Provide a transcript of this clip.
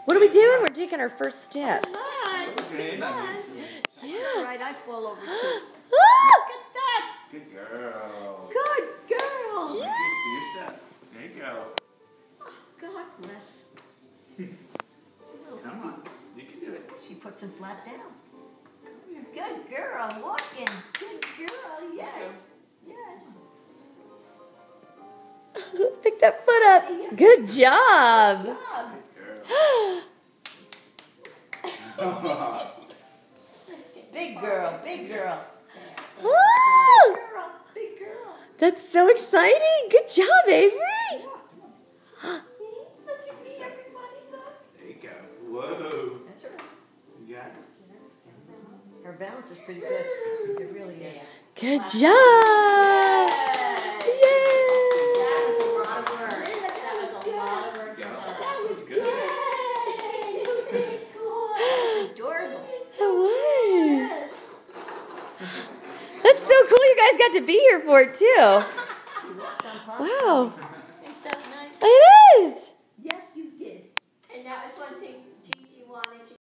What are we doing? We're taking our first step. Come on. Okay, Come on. nice. That's all right. I fall over too. Ah! Look at that. Good girl. Good girl. Do your step. There you go. Oh, God bless. Come on. You can do it. She puts him flat down. Good girl. Walking. Good girl. Yes. Yes. Pick that foot up. Good job. Job. Big girl. Big girl. Woo! Big girl. Big girl. That's so exciting. Good job, Avery. There you go. Whoa. That's her. You got it? Her balance is pretty good. It really is. Good job. Yay. That was good. It's adorable. It was. Yes. That's so cool. You guys got to be here for it, too. She walked on pop. Wow.